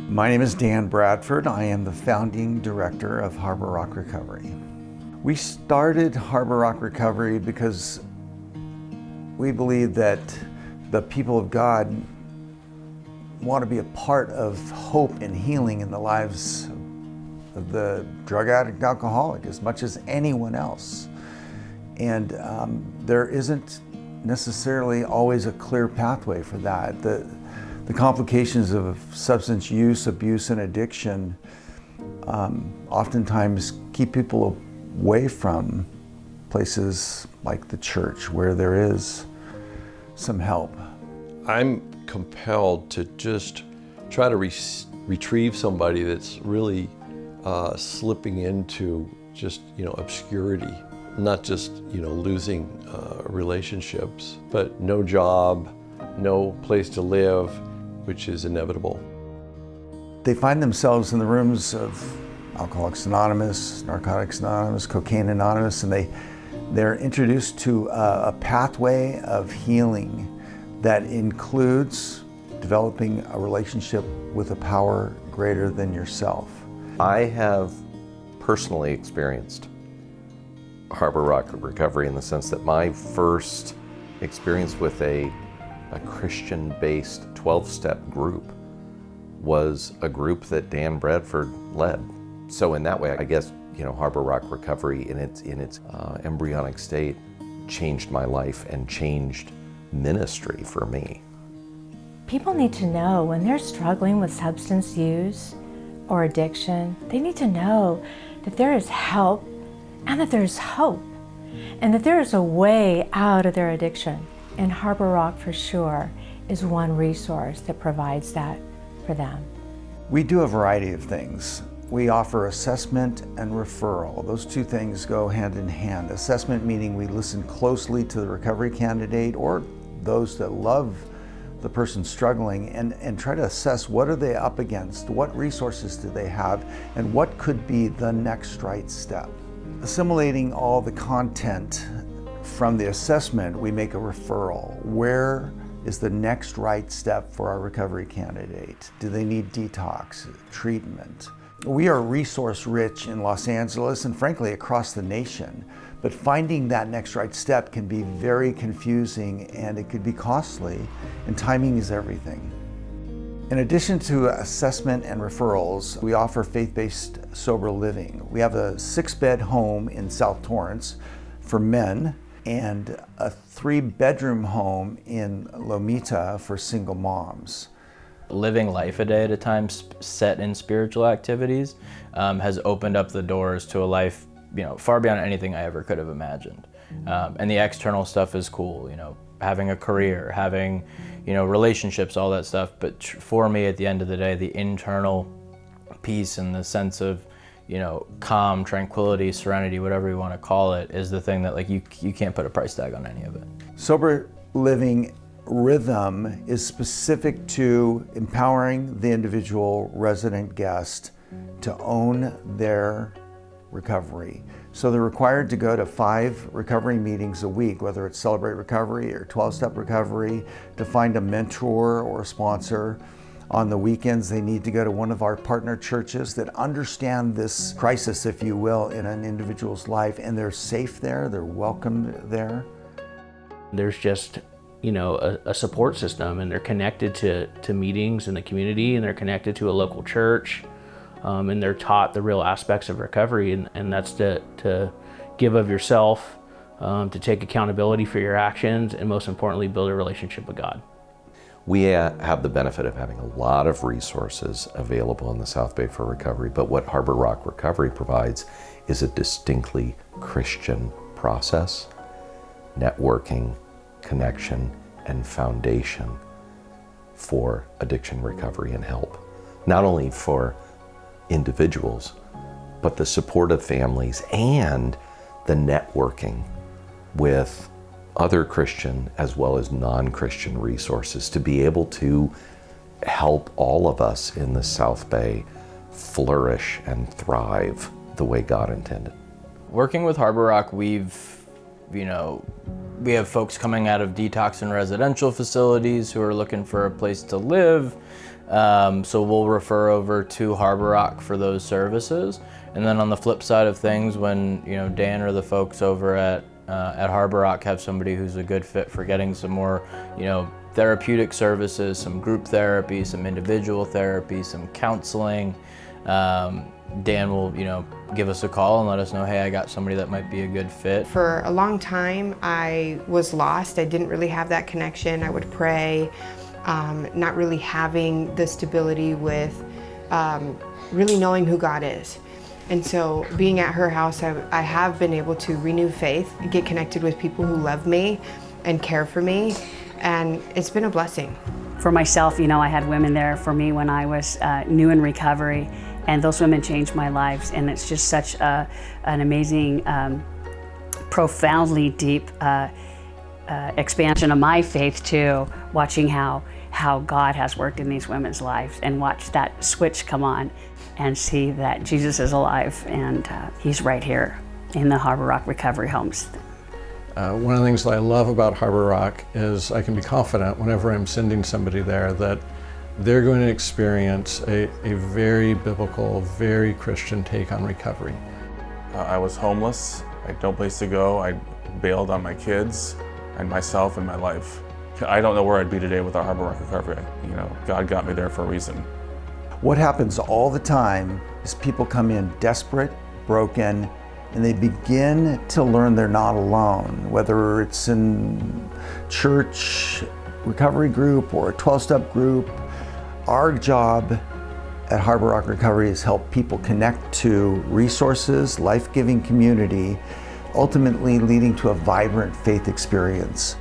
My name is Dan Bradford. I am the founding director of Harbor Rock Recovery. We started Harbor Rock Recovery because we believe that the people of God want to be a part of hope and healing in the lives of the drug addict and alcoholic as much as anyone else. And there isn't necessarily always a clear pathway for that. The complications of substance use, abuse, and addiction oftentimes keep people away from places like the church where there is some help. I'm compelled to just try to retrieve somebody that's really slipping into just, obscurity, not just, losing relationships, but no job, no place to live, which is inevitable. They find themselves in the rooms of Alcoholics Anonymous, Narcotics Anonymous, Cocaine Anonymous, and they're introduced to a pathway of healing that includes developing a relationship with a power greater than yourself. I have personally experienced Harbor Rock Recovery in the sense that my first experience with a Christian-based 12-step group was a group that Dan Bradford led. So in that way, I guess, Harbor Rock Recovery in its embryonic state changed my life and changed ministry for me. People need to know when they're struggling with substance use or addiction, they need to know that there is help and that there's hope and that there is a way out of their addiction. And Harbor Rock, for sure, is one resource that provides that for them. We do a variety of things. We offer assessment and referral. Those two things go hand in hand. Assessment meaning we listen closely to the recovery candidate or those that love the person struggling and try to assess what are they up against, what resources do they have, and what could be the next right step. Assimilating all the content from the assessment, we make a referral. Where is the next right step for our recovery candidate? Do they need detox, treatment? We are resource rich in Los Angeles and frankly across the nation, but finding that next right step can be very confusing and it could be costly, and timing is everything. In addition to assessment and referrals, we offer faith-based sober living. We have a 6-bed home in South Torrance for men and a 3-bedroom home in Lomita for single moms. Living life a day at a time set in spiritual activities has opened up the doors to a life, far beyond anything I ever could have imagined. And the external stuff is cool, having a career, having, relationships, all that stuff. But for me, at the end of the day, the internal peace and the sense of, calm, tranquility, serenity, whatever you want to call it, is the thing that you can't put a price tag on any of it. Sober living rhythm is specific to empowering the individual resident guest to own their recovery. So they're required to go to 5 recovery meetings a week, whether it's Celebrate Recovery or 12-Step Recovery, to find a mentor or a sponsor. On the weekends, they need to go to one of our partner churches that understand this crisis, if you will, in an individual's life, and they're safe there, they're welcomed there. There's just a support system, and they're connected to meetings in the community, and they're connected to a local church, and they're taught the real aspects of recovery, and that's to give of yourself, to take accountability for your actions, and most importantly, build a relationship with God. We have the benefit of having a lot of resources available in the South Bay for recovery, but what Harbor Rock Recovery provides is a distinctly Christian process, networking, connection, and foundation for addiction recovery and help. Not only for individuals, but the support of families and the networking with other Christian as well as non-Christian resources to be able to help all of us in the South Bay flourish and thrive the way God intended. Working with Harbor Rock, we have folks coming out of detox and residential facilities who are looking for a place to live. So we'll refer over to Harbor Rock for those services. And then on the flip side of things, when Dan or the folks over at Harbor Rock have somebody who's a good fit for getting some more therapeutic services, some group therapy, some individual therapy, some counseling, Dan will give us a call and let us know, hey, I got somebody that might be a good fit. For a long time I was lost. I didn't really have that connection. I would pray, not really having the stability with really knowing who God is. And so being at her house, I have been able to renew faith, get connected with people who love me and care for me, and it's been a blessing. For myself, I had women there for me when I was new in recovery, and those women changed my lives, and it's just such an amazing, profoundly deep expansion of my faith too, watching how God has worked in these women's lives and watch that switch come on and see that Jesus is alive and he's right here in the Harbor Rock Recovery Homes. One of the things that I love about Harbor Rock is I can be confident whenever I'm sending somebody there that they're going to experience a very biblical, very Christian take on recovery. I was homeless, I had no place to go, I bailed on my kids and myself and my life. I don't know where I'd be today without Harbor Rock Recovery. God got me there for a reason. What happens all the time is people come in desperate, broken, and they begin to learn they're not alone, whether it's in church, recovery group, or a 12-step group. Our job at Harbor Rock Recovery is help people connect to resources, life-giving community, ultimately leading to a vibrant faith experience.